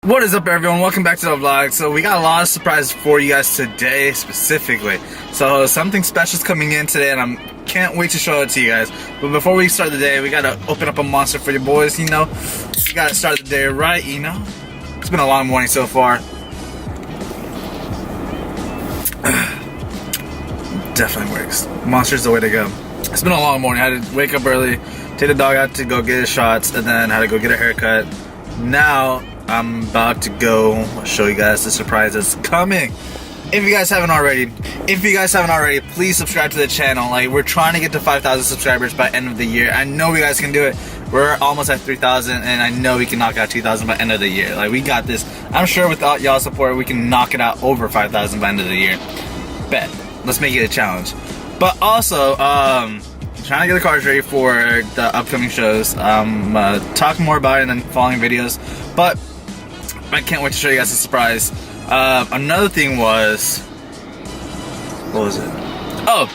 What is up, everyone? Welcome back to the vlog. So we got a lot of surprises for you guys today specifically. So something special is coming in today and I can't wait to show it to you guys. But before we start the day, we gotta open up a monster for you boys, you know. We gotta start the day right, you know. It's been a long morning so far. Definitely works. Monster's the way to go. It's been a long morning. I had to wake up early, take the dog out to go get his shots, and then had to go get a haircut. Now I'm about to go show you guys the surprise that's coming. If you guys haven't already, please subscribe to the channel. Like, we're trying to get to 5,000 subscribers by end of the year. I know you guys can do it. We're almost at 3,000 and I know we can knock out 2,000 by end of the year. Like, we got this. I'm sure without y'all support we can knock it out over 5,000 by end of the year. Bet. Let's make it a challenge. But also, trying to get the cars ready for the upcoming shows. Talk more about it in the following videos. But I can't wait to show you guys a surprise. Another thing was, what was it? Oh,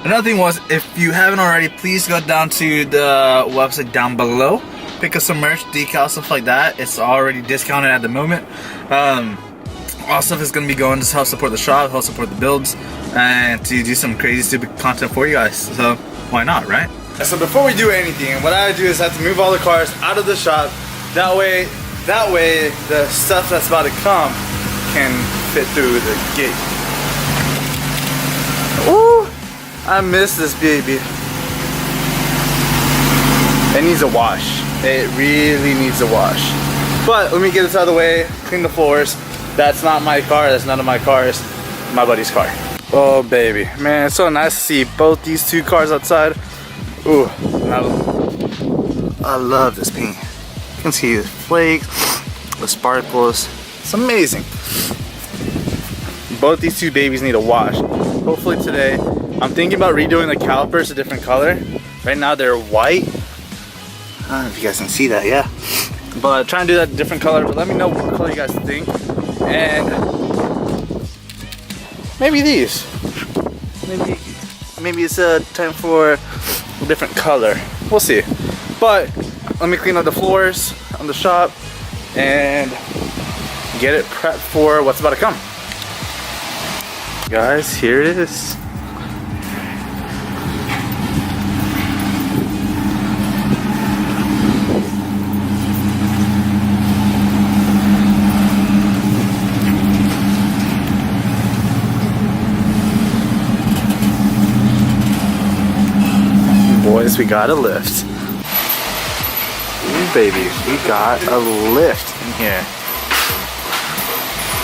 another thing was, if you haven't already, please go down to the website down below. Pick up some merch, decals, stuff like that. It's already discounted at the moment. All stuff is going to be going to help support the shop, help support the builds, and to do some crazy, stupid content for you guys. So why not, right? So before we do anything, what I do is I have to move all the cars out of the shop. That way the stuff that's about to come can fit through the gate. Ooh, I miss this baby. It needs a wash. It really needs a wash. But let me get this out of the way, clean the floors. That's not my car, that's none of my cars. My buddy's car. Oh baby, man, it's so nice to see both these two cars outside. Ooh, I love this paint. You can see the flakes, the sparkles. It's amazing. Both these two babies need a wash. Hopefully today. I'm thinking about redoing the calipers a different color. Right now they're white. I don't know if you guys can see that, yeah. But trying to do that different color, but let me know what color you guys think. And maybe these. Maybe it's time for a different color. We'll see. But let me clean up the floors on the shop and get it prepped for what's about to come. Guys, here it is. Boys, we got a lift. Ooh, baby, we got a lift in here.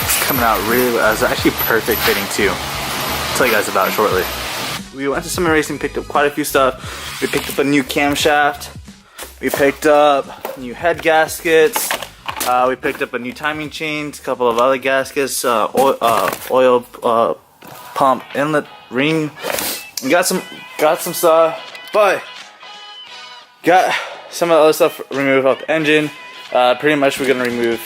It's coming out really well. It's actually perfect fitting too. I'll tell you guys about it shortly. We went to Summer Racing, picked up quite a few stuff. We picked up a new camshaft. We picked up new head gaskets. We picked up a new timing chain, a couple of other gaskets, oil pump inlet ring. We got some stuff. But got some of the other stuff removed off the engine. Pretty much we're gonna remove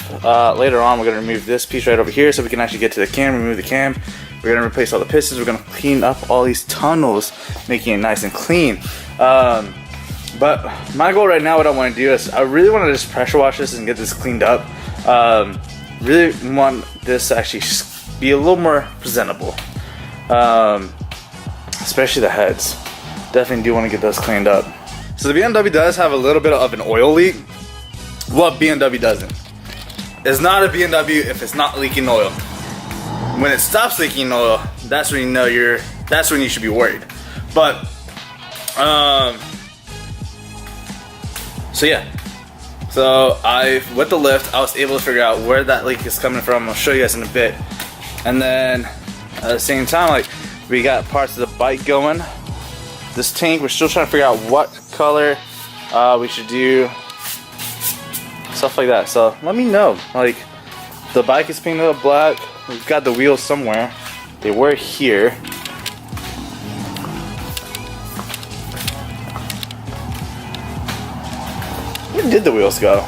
later on. We're gonna remove this piece right over here so we can actually get to the cam. Remove the cam. We're gonna replace all the pistons. We're gonna clean up all these tunnels, making it nice and clean. But my goal right now, what I want to do is I really want to just pressure wash this and get this cleaned up. Really want this to actually be a little more presentable, especially the heads. Definitely do want to get those cleaned up. So the BMW does have a little bit of an oil leak. What BMW doesn't? It's not a BMW if it's not leaking oil. When it stops leaking oil, that's when you know that's when you should be worried. But so yeah. So with the lift, I was able to figure out where that leak is coming from. I'll show you guys in a bit. And then at the same time, like, we got parts of the bike going. This tank, we're still trying to figure out what color we should do, stuff like that. So let me know. Like, the bike is painted up black. We've got the wheels somewhere. They were here. Where did the wheels go?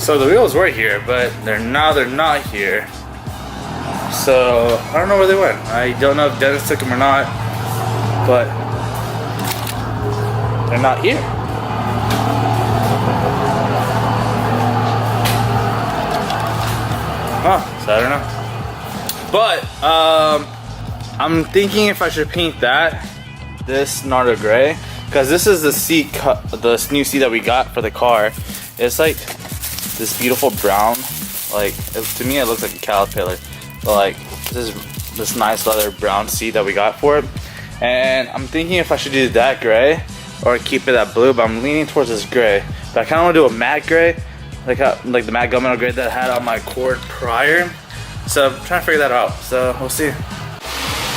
So the wheels were here, but they're not here. So I don't know where they went. I don't know if Dennis took them or not, but they're not here. Huh, so I don't know. But I'm thinking if I should paint this Nardo gray, because this is the seat the new seat that we got for the car. It's like this beautiful brown, like to me it looks like a caterpillar, but like this nice leather brown seat that we got for it. And I'm thinking if I should do that gray or keep it that blue, but I'm leaning towards this gray. But I kind of want to do a matte gray, like the matte gunmetal gray that I had on my cord prior. So I'm trying to figure that out. So we'll see.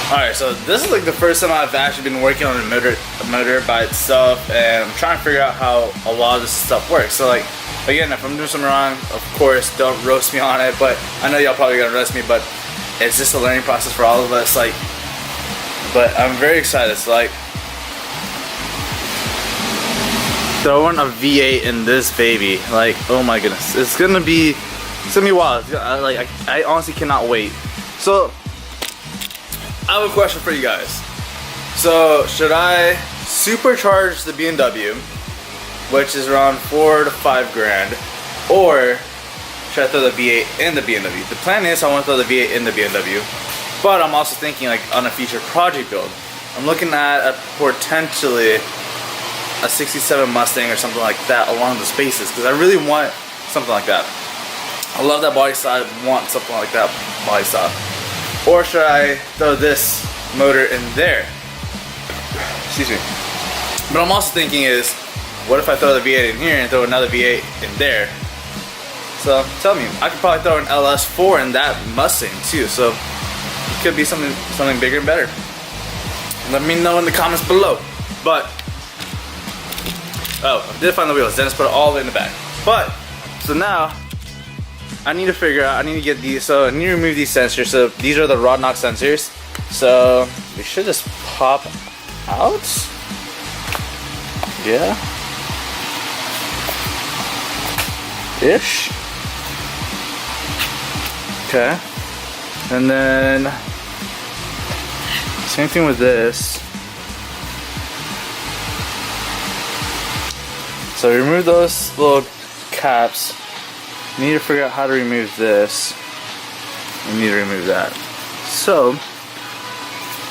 Alright, so this is like the first time I've actually been working on a motor by itself, and I'm trying to figure out how a lot of this stuff works. So like, again, if I'm doing something wrong, of course, don't roast me on it, but I know y'all probably gonna roast me, but it's just a learning process for all of us, like, but I'm very excited. So like, throwing a V8 in this baby, like, oh my goodness, it's gonna be wild. Like, I honestly cannot wait. So I have a question for you guys. So should I supercharge the BMW, which is around 4 to 5 grand, or should I throw the V8 in the BMW? The plan is I want to throw the V8 in the BMW, but I'm also thinking like on a future project build. I'm looking at potentially a 67 Mustang or something like that along the spaces, because I really want something like that. I love that body style. I want something like that body style. Or should I throw this motor in there? Excuse me. But I'm also thinking is, what if I throw the V8 in here and throw another V8 in there? So tell me, I could probably throw an LS4 in that Mustang too. So it could be something bigger and better. Let me know in the comments below. But oh, I did find the wheels. Dennis put it all the way in the back. But so now I need to figure out, I need to get these, so I need to remove these sensors. So these are the rod knock sensors. So they should just pop out. Yeah. Ish. Okay. And then same thing with this. So remove those little caps. I need to figure out how to remove this. I need to remove that. So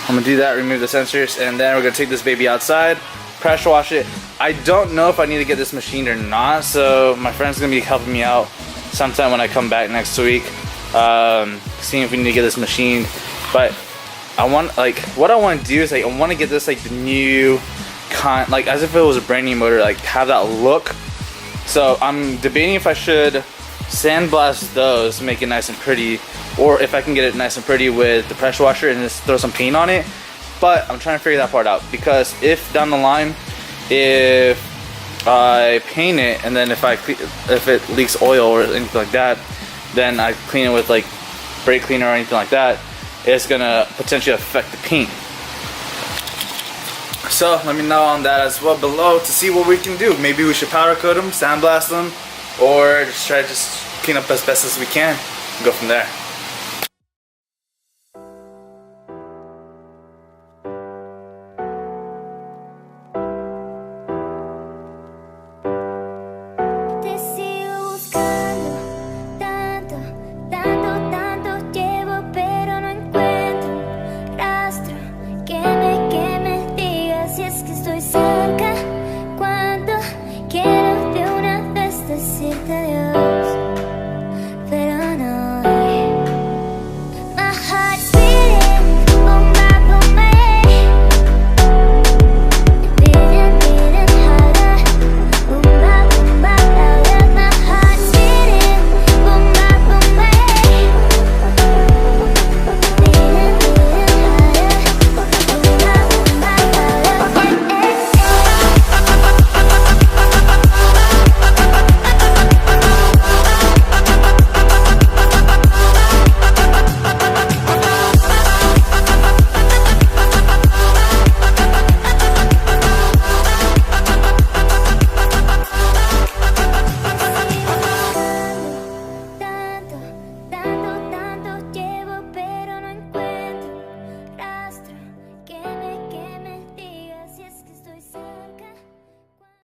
I'm gonna do that, remove the sensors, and then we're gonna take this baby outside, pressure wash it. I don't know if I need to get this machined or not, so my friend's gonna be helping me out sometime when I come back next week, seeing if we need to get this machined. But I want, like, what I want to do is, like, I want to get this like the new like as if it was a brand new motor, like have that look. So I'm debating if I should sandblast those to make it nice and pretty, or if I can get it nice and pretty with the pressure washer and just throw some paint on it. But I'm trying to figure that part out, because if down the line, if I paint it and then if it leaks oil or anything like that, then I clean it with like brake cleaner or anything like that, it's gonna potentially affect the paint. So let me know on that as well below to see what we can do. Maybe we should powder coat them, sandblast them, or just try to clean up as best as we can and go from there.